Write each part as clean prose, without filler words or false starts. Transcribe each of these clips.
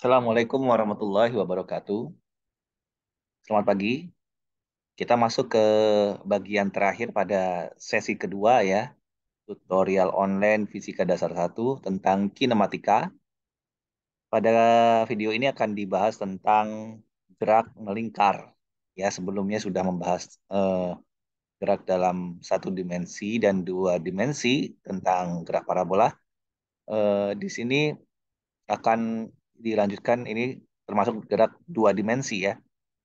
Assalamualaikum warahmatullahi wabarakatuh. Selamat pagi. Kita masuk ke bagian terakhir pada sesi kedua ya, tutorial online Fisika Dasar 1 tentang kinematika. Pada video ini akan dibahas tentang gerak melingkar. Ya, sebelumnya sudah membahas gerak dalam satu dimensi dan dua dimensi tentang gerak parabola. Di sini akan dilanjutkan ini termasuk gerak dua dimensi ya,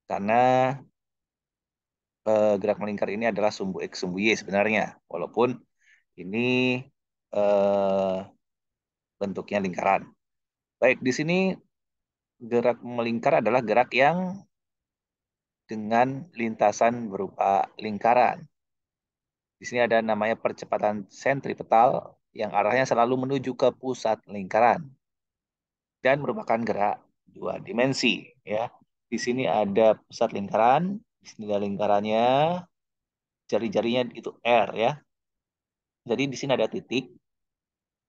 karena gerak melingkar ini adalah sumbu X, sumbu Y sebenarnya. Walaupun ini eh, bentuknya lingkaran. Baik, di sini gerak melingkar adalah gerak yang dengan lintasan berupa lingkaran. Di sini ada namanya percepatan sentripetal yang arahnya selalu menuju ke pusat lingkaran dan merupakan gerak dua dimensi. Ya, di sini ada pusat lingkaran, di sini ada lingkarannya, jari-jarinya itu R ya. Jadi di sini ada titik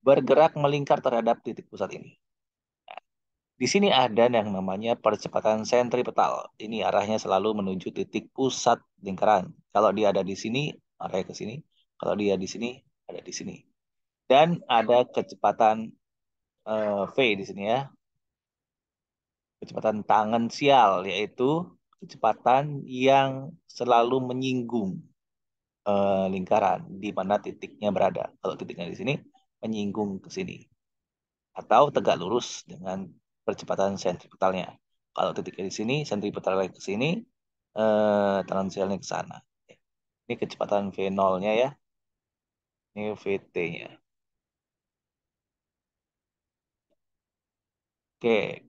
bergerak melingkar terhadap titik pusat ini. Di sini ada yang namanya percepatan sentripetal. Ini arahnya selalu menuju titik pusat lingkaran. Kalau dia ada di sini, arahnya ke sini. Kalau dia di sini, ada di sini. Dan ada kecepatan V di sini ya. Kecepatan tangensial, yaitu kecepatan yang selalu menyinggung lingkaran di mana titiknya berada. Kalau titiknya di sini, menyinggung ke sini. Atau tegak lurus dengan percepatan sentripetalnya. Kalau titiknya di sini, sentripetalnya ke sini, tangensialnya ke sana. Ini kecepatan V0-nya ya, ini VT-nya. Oke,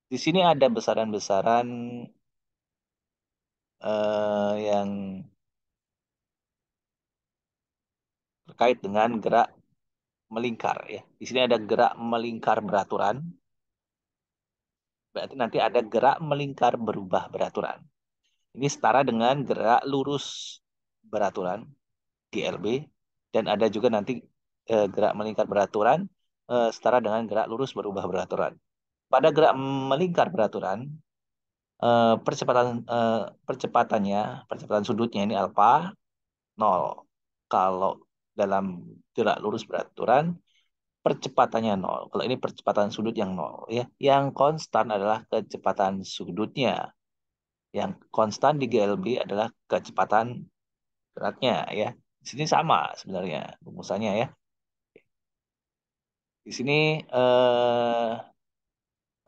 di sini ada besaran-besaran yang terkait dengan gerak melingkar ya. Di sini ada gerak melingkar beraturan, berarti nanti ada gerak melingkar berubah beraturan. Ini setara dengan gerak lurus beraturan, GLB, dan ada juga nanti gerak melingkar beraturan setara dengan gerak lurus berubah beraturan. Pada gerak melingkar beraturan, percepatannya, percepatan sudutnya ini alfa 0. Kalau dalam gerak lurus beraturan, percepatannya 0. Kalau ini percepatan sudut yang 0 ya. Yang konstan adalah kecepatan sudutnya. Yang konstan di GLB adalah kecepatan geraknya ya. Di sini sama sebenarnya rumusannya ya. Di sini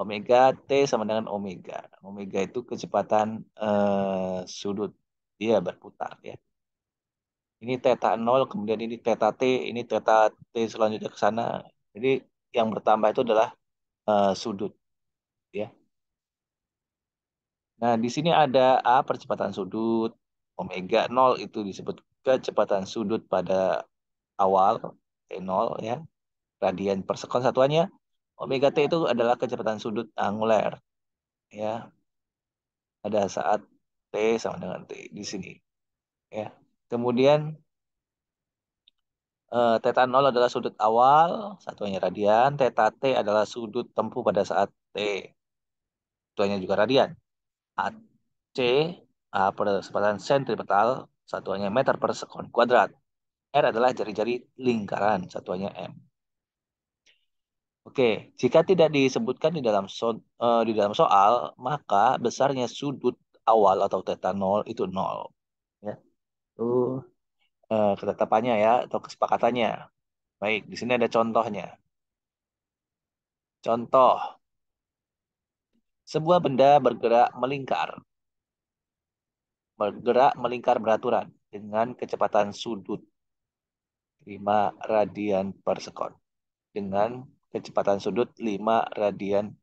omega T sama dengan omega. Omega itu kecepatan sudut dia berputar ya. Ini theta 0, kemudian ini theta T, ini theta T selanjutnya ke sana. Jadi yang bertambah itu adalah sudut ya. Nah, di sini ada A percepatan sudut, omega 0 itu disebut kecepatan sudut pada awal T0 ya, radian per sekon satuannya. Omega T itu adalah kecepatan sudut anguler ya, pada saat T sama dengan T di sini ya. Kemudian theta 0 adalah sudut awal, satuannya radian, theta T adalah sudut tempuh pada saat T, satuannya juga radian. AC percepatan sentripetal, satuannya meter per sekon kuadrat. R adalah jari-jari lingkaran, satuannya M. Oke, jika tidak disebutkan di dalam soal, maka besarnya sudut awal atau theta 0 itu 0. Ya, itu ketetapannya ya, atau kesepakatannya. Baik, di sini ada contohnya. Contoh, sebuah benda bergerak melingkar beraturan dengan kecepatan sudut 5 radian per sekon. Dengan kecepatan sudut 5 radian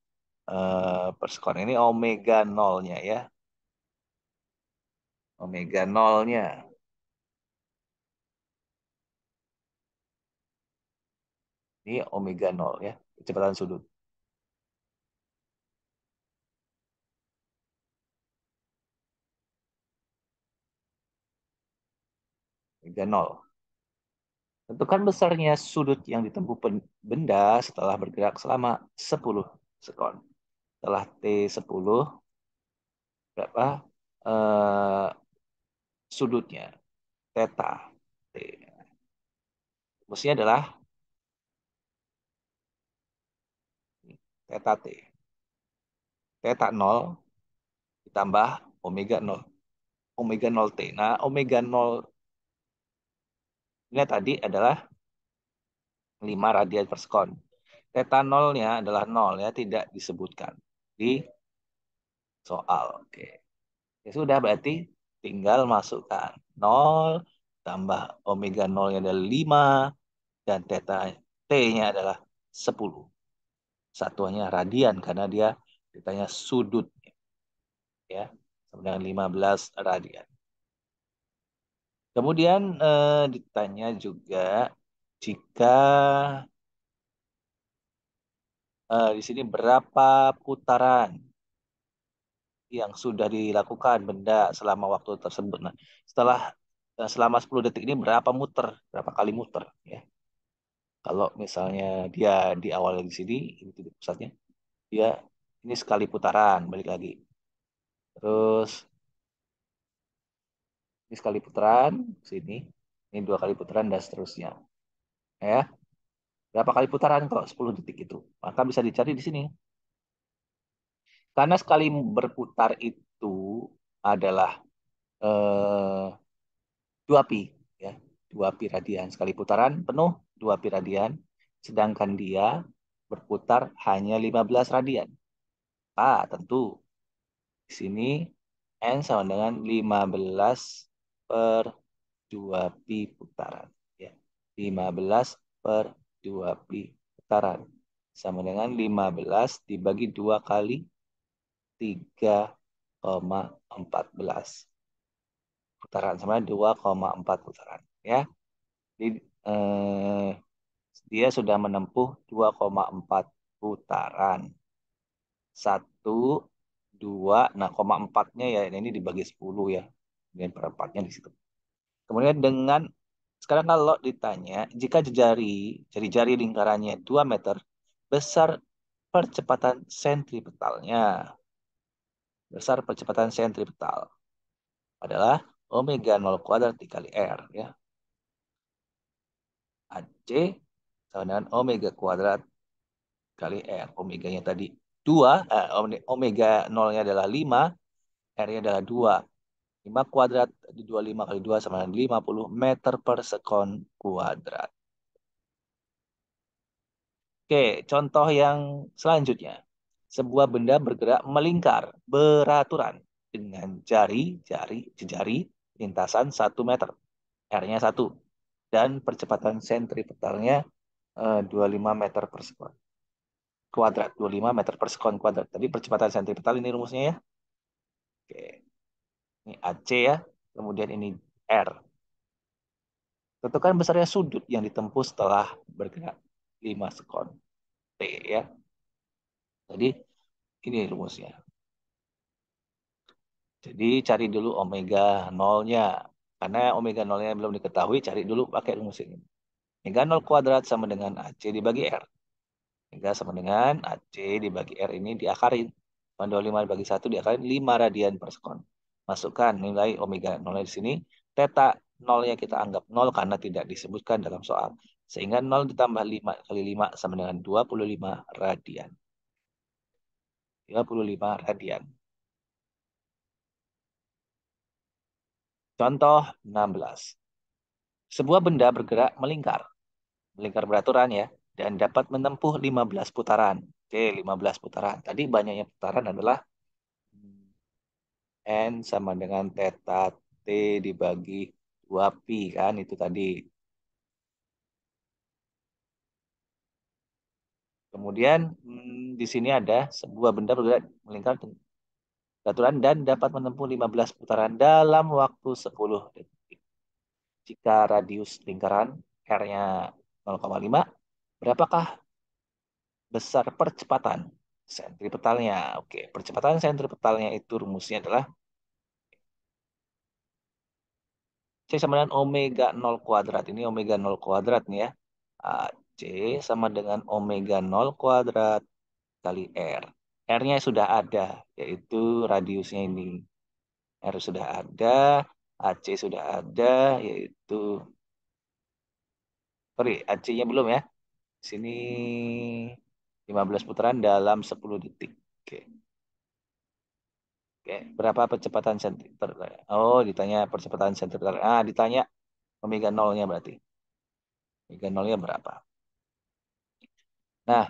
per sekon. Ini omega nolnya ya. Omega nolnya. Ini omega nol ya. Kecepatan sudut. Omega nol. Tentukan besarnya sudut yang ditempuh benda setelah bergerak selama 10 sekon. Setelah T10, berapa eh, sudutnya? Theta. T. Rumusnya adalah theta T. Theta 0 ditambah omega 0. Omega 0 T. Nah, omega 0 ini tadi adalah 5 radian per sekon. Theta 0-nya adalah 0 ya, tidak disebutkan di soal. Oke. Ya sudah, berarti tinggal masukkan 0 tambah omega 0-nya adalah 5 dan theta T-nya adalah 10. Satuannya radian karena dia ditanya sudut ya. Sama dengan 15 radian. Kemudian ditanya juga jika di sini berapa putaran yang sudah dilakukan benda selama waktu tersebut. Nah, selama 10 detik ini berapa muter, berapa kali muter ya. Kalau misalnya dia di awal di sini, ini titik pusatnya, dia ini sekali putaran, balik lagi. Terus ini sekali putaran, sini, ini 2 kali putaran dan seterusnya. Ya, berapa kali putaran kok 10 detik itu? Maka bisa dicari di sini. Karena sekali berputar itu adalah eh, 2 pi ya, 2 pi radian. Sekali putaran penuh 2 pi radian, sedangkan dia berputar hanya 15 radian. Tentu di sini N sama dengan 15 per 2 pi putaran ya. 15 per 2 pi putaran sama dengan 15 dibagi 2 kali 3,14 putaran sama 2,4 putaran ya. Jadi dia sudah menempuh 2,4 putaran. 1, 2, nah koma empatnya ya ini dibagi 10 ya. Kemudian perempatnya di situ. Kemudian dengan sekarang kalau ditanya jika jari-jari lingkarannya 2 meter, besar percepatan sentripetalnya. Besar percepatan sentripetal adalah omega 0 kuadrat dikali R ya. AC sama dengan omega kuadrat kali R. Omeganya tadi 2, omega 0-nya adalah 5, R-nya adalah 2. 5 kuadrat di 25 kali 2 sama dengan 50 meter per sekon kuadrat. Oke, contoh yang selanjutnya. Sebuah benda bergerak melingkar beraturan dengan jari lintasan 1 meter. R-nya 1. Dan percepatan sentripetalnya 25 meter per sekon kuadrat. 25 meter per sekon kuadrat. Tadi percepatan sentripetal ini rumusnya ya. Oke. Ini AC ya. Kemudian ini R. Tentukan besarnya sudut yang ditempuh setelah bergerak 5 sekon. T ya. Jadi ini rumusnya. Jadi cari dulu omega 0-nya. Karena omega 0-nya belum diketahui, cari dulu pakai rumus ini. Omega 0 kuadrat sama dengan AC dibagi R. Omega sama dengan AC dibagi R ini diakarin. 25 dibagi 1 diakarin 5 radian per sekon. Masukkan nilai omega 0 di sini. Theta 0-nya kita anggap 0 karena tidak disebutkan dalam soal. Sehingga 0 ditambah 5 kali 5 sama dengan 25 radian. 25 radian. Contoh 16. Sebuah benda bergerak melingkar. Melingkar beraturan ya. Dan dapat menempuh 15 putaran. Oke, 15 putaran. Tadi banyaknya putaran adalah N sama dengan theta T dibagi 2 pi kan. Itu tadi. Kemudian di sini ada sebuah benda bergerak melingkar beraturan dan dapat menempuh 15 putaran dalam waktu 10 detik. Jika radius lingkaran R-nya 0,5, berapakah besar percepatan sentripetalnya? Oke, percepatan sentripetalnya itu rumusnya adalah C sama dengan omega 0 kuadrat. Ini omega 0 kuadrat nih ya. C sama dengan omega 0 kuadrat kali R. R-nya sudah ada, yaitu radiusnya ini. R sudah ada, AC sudah ada, yaitu, sorry, AC-nya belum ya. Sini 15 putaran dalam 10 detik. Oke. Oke, berapa percepatan sentimeter? Oh, ditanya percepatan sentimeter. Ah, ditanya omega nolnya berarti. Omega nolnya berapa? Nah,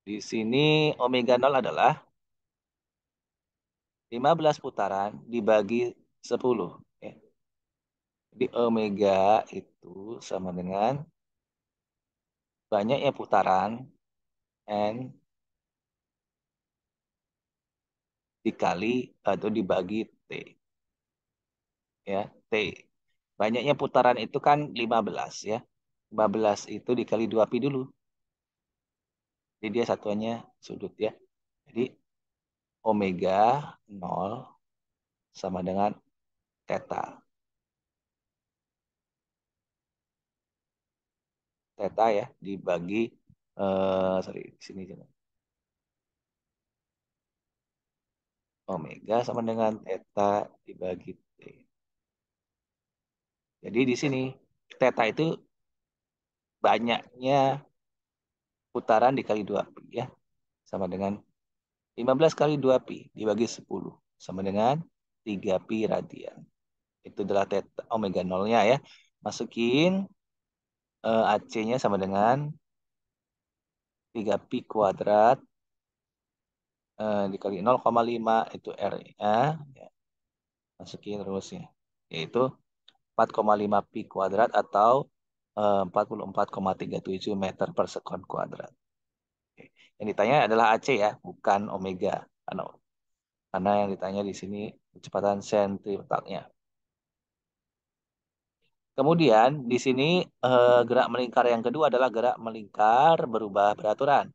di sini omega nol adalah 15 putaran dibagi 10. Ya. Jadi omega itu sama dengan banyaknya putaran N dikali atau dibagi T. Ya, T. Banyaknya putaran itu kan 15 ya. 15 itu dikali 2pi dulu. Jadi dia satuannya sudut ya. Jadi omega nol sama dengan theta. Theta ya dibagi sorry di sini juga. Omega sama dengan theta dibagi T. Jadi di sini theta itu banyaknya putaran dikali 2pi ya. Sama dengan 15 kali 2pi dibagi 10 sama dengan 3pi radian. Itu adalah theta omega nolnya ya. Masukin AC-nya sama dengan 3pi kuadrat dikali 0,5 itu R-nya. Ya, masukin rumusnya. Yaitu 4,5 pi kuadrat atau 44,37 meter per sekon kuadrat. Oke. Yang ditanya adalah AC ya, bukan omega. Karena yang ditanya di sini kecepatan sentripetalnya. Kemudian di sini gerak melingkar yang kedua adalah gerak melingkar berubah beraturan.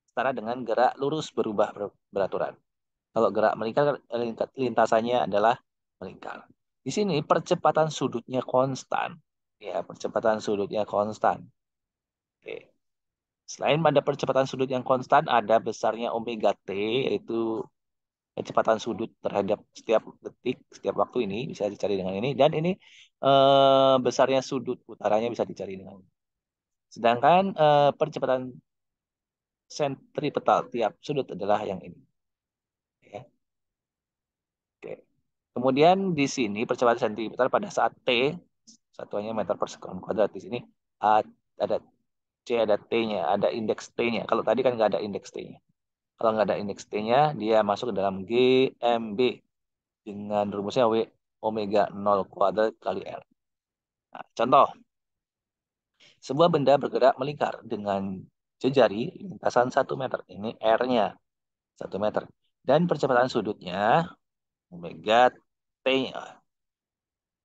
Setara dengan gerak lurus berubah beraturan. Kalau gerak melingkar, lintasannya adalah melingkar. Di sini percepatan sudutnya konstan. Ya, percepatan sudutnya konstan. Oke. Selain pada percepatan sudut yang konstan, ada besarnya omega T, yaitu kecepatan sudut terhadap setiap detik, setiap waktu ini bisa dicari dengan ini. Dan ini besarnya sudut putarannya bisa dicari dengan ini. Sedangkan percepatan sentripetal tiap sudut adalah yang ini. Ya. Oke. Kemudian di sini percepatan sentripetal pada saat T, satuannya meter per sekon kuadrat di sini, ada C, ada T-nya, ada indeks T-nya. Kalau tadi kan nggak ada indeks T-nya. Kalau nggak ada indeks T-nya, dia masuk ke dalam GMB dengan rumusnya W omega 0 kuadrat kali R. Nah, contoh, sebuah benda bergerak melingkar dengan jejari lintasan 1 meter. Ini R-nya 1 meter. Dan percepatan sudutnya omega T-nya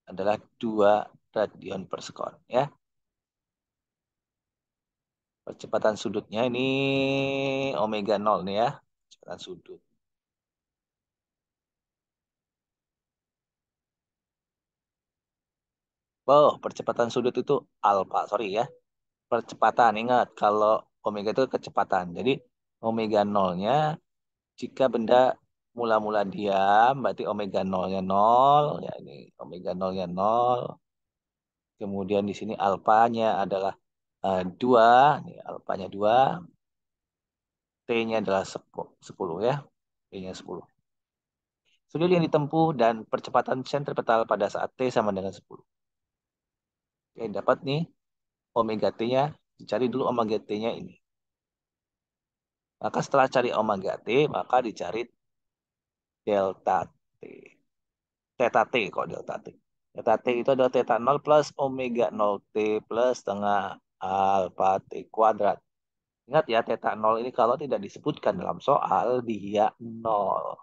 adalah 2 radian per sekon. Ya. Percepatan sudutnya ini omega 0 nih ya. Percepatan sudut. Oh, percepatan sudut itu alfa, sorry ya. Percepatan, ingat kalau omega itu kecepatan. Jadi omega nolnya jika benda mula-mula diam, berarti omega nolnya nol. Ya ini omega nolnya nol. Kemudian di sini alfanya adalah 2. Nih, alfanya 2. T-nya adalah 10 ya. T-nya 10. Sudut yang ditempuh dan percepatan sentripetal pada saat T sama dengan 10. Oke, dapat nih omega T-nya. Dicari dulu omega T-nya ini. Maka setelah cari omega T, maka dicari delta T. Theta T kok delta T. Theta T itu adalah theta 0 plus omega 0 T plus setengah alpha T kuadrat. Ingat ya, theta 0 ini kalau tidak disebutkan dalam soal, dia 0.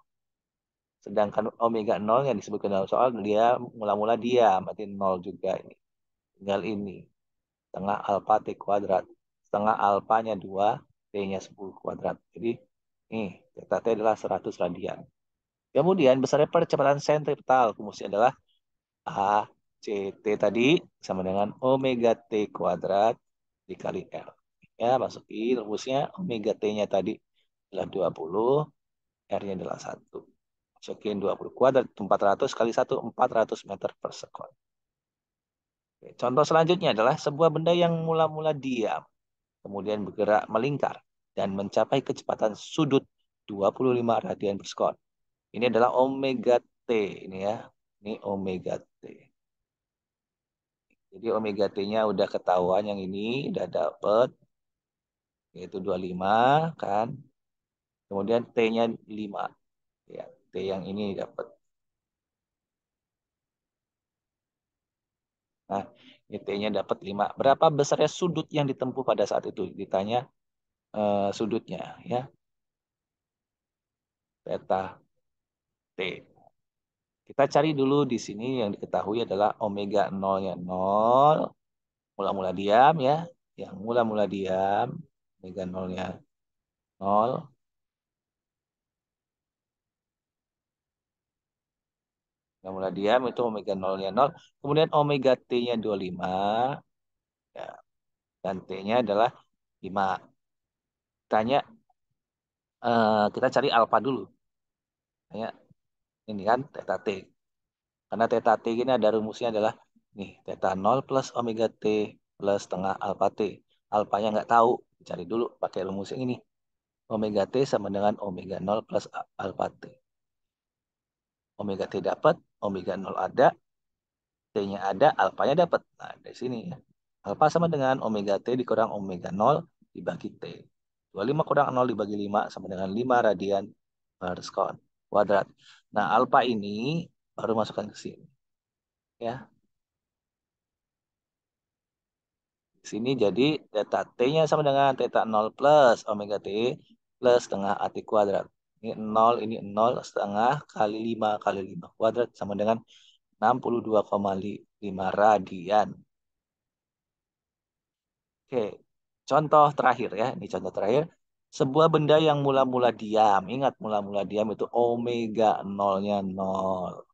Sedangkan omega 0 yang disebutkan dalam soal, dia mula-mula dia, berarti 0 juga ini. Tinggal ini. Setengah alpha T kuadrat. Setengah alfanya 2, T-nya 10 kuadrat. Jadi, nih, theta T adalah 100 radian. Kemudian, besarnya percepatan sentripetal. Rumusnya adalah A, C, T tadi sama dengan omega T kuadrat dikali L. Ya, masukin rumusnya omega T-nya tadi adalah 20, R-nya adalah 1. Masukin 20 kuadrat, 400 kali 1, 400 meter per sekon. Oke, contoh selanjutnya adalah sebuah benda yang mula-mula diam, kemudian bergerak melingkar, dan mencapai kecepatan sudut 25 radian per sekon. Ini adalah omega T, ini ya. Ini omega T. Jadi omega T-nya udah ketahuan yang ini, udah dapet, yaitu 25 kan. Kemudian T-nya 5. Ya, T yang ini dapat. Nah, ini T-nya dapat 5. Berapa besarnya sudut yang ditempuh pada saat itu? Ditanya sudutnya ya. Theta T. Kita cari dulu di sini yang diketahui adalah omega 0-nya 0. Mula-mula diam ya. Yang mula-mula diam. Omega 0-nya 0. Mula-mula diam itu omega 0-nya 0. Kemudian omega T-nya 25. Ya. Dan T-nya adalah 5. Tanya, kita cari alfa dulu. Tanya, ini kan theta T. Karena theta T ini ada rumusnya adalah nih, theta 0 plus omega T plus setengah alfa T. Alfanya nggak tahu, cari dulu pakai rumus yang ini. Omega T sama dengan omega 0 plus alfa T. Omega T dapat, omega 0 ada, T-nya ada, alfanya dapat. Nah, dari sini ya. Alfa sama dengan omega T dikurang omega 0 dibagi T. 25 kurang 0 dibagi 5 sama dengan 5 radian per sekon kuadrat. Nah, alfa ini baru masukkan ke sini. Ya, di sini jadi theta T-nya sama dengan theta 0 plus omega T plus setengah AT kuadrat. Ini 0 setengah kali 5 kali 5 kuadrat sama dengan 62,5 radian. Oke, contoh terakhir ya. Ini contoh terakhir. Sebuah benda yang mula-mula diam. Ingat, mula-mula diam itu omega 0-nya 0.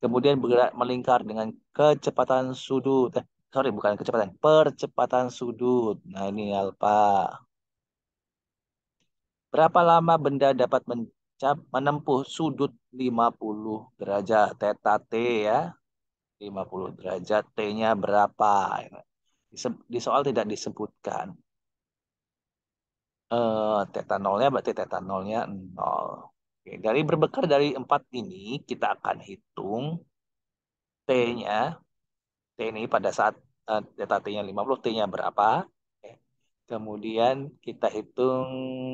Kemudian bergerak melingkar dengan kecepatan sudut. Sorry, bukan kecepatan. Percepatan sudut. Nah, ini alfa. Berapa lama benda dapat menempuh sudut 50 derajat? Theta T ya. 50 derajat. T-nya berapa? Di soal tidak disebutkan. Theta nolnya berarti theta nolnya 0. Oke, dari berbekal dari 4 ini, kita akan hitung T-nya. T ini pada saat theta T-nya 50, T-nya berapa? Oke. Kemudian kita hitung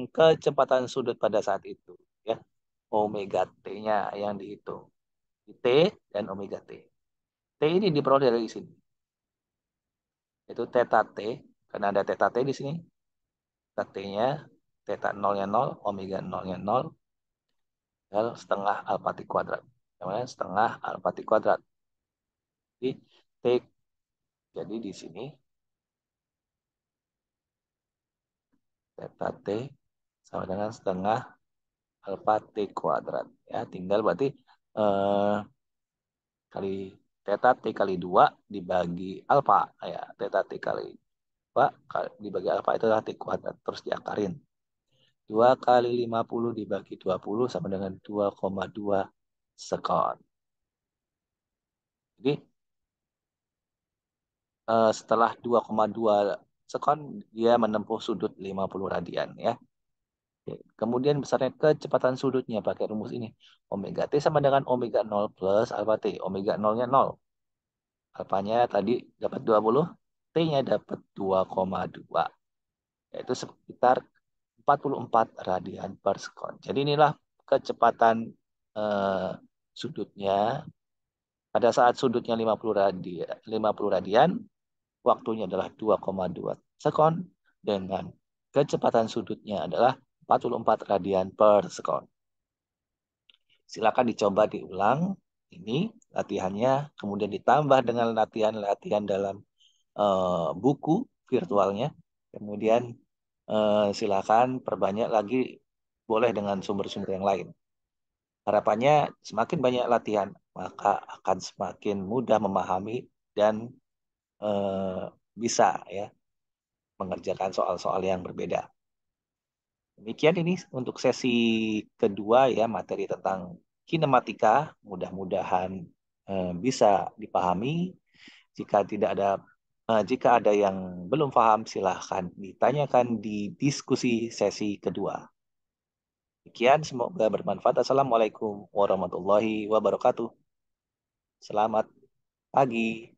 kecepatan sudut pada saat itu. Ya, omega T-nya yang dihitung. T dan omega T. T ini diperoleh dari sini. Itu theta T. Karena ada theta T di sini. Theta T-nya, theta nolnya 0, omega nolnya 0. Setengah alfa T kuadrat. Namanya setengah alfa T kuadrat. Jadi T, jadi di sini theta T sama dengan setengah alfa T kuadrat. Ya, tinggal berarti eh, kali theta T kali 2 dibagi alfa. Ya, theta T kali 2 dibagi alfa itu adalah T kuadrat. Terus diakarin. 2 kali 50 dibagi 20 sama dengan 2,2 sekon. Jadi setelah 2,2 sekon dia menempuh sudut 50 radian ya. Oke. Kemudian besarnya kecepatan sudutnya pakai rumus ini. Omega T sama dengan omega 0 plus alfa T. Omega 0-nya 0. Alfanya tadi dapat 20, T-nya dapat 2,2. Yaitu sekitar 44 radian per sekon. Jadi inilah kecepatan eh, sudutnya. Pada saat sudutnya 50 radian, waktunya adalah 2,2 sekon dengan kecepatan sudutnya adalah 44 radian per sekon. Silakan dicoba diulang ini latihannya, kemudian ditambah dengan latihan-latihan dalam buku virtualnya. Kemudian silakan perbanyak lagi, boleh dengan sumber-sumber yang lain. Harapannya semakin banyak latihan, maka akan semakin mudah memahami dan bisa ya mengerjakan soal-soal yang berbeda. Demikian ini untuk sesi kedua ya, materi tentang kinematika. Mudah-mudahan bisa dipahami. Jika ada yang belum paham, silahkan ditanyakan di diskusi sesi kedua. Demikian, semoga bermanfaat. Assalamualaikum warahmatullahi wabarakatuh. Selamat pagi.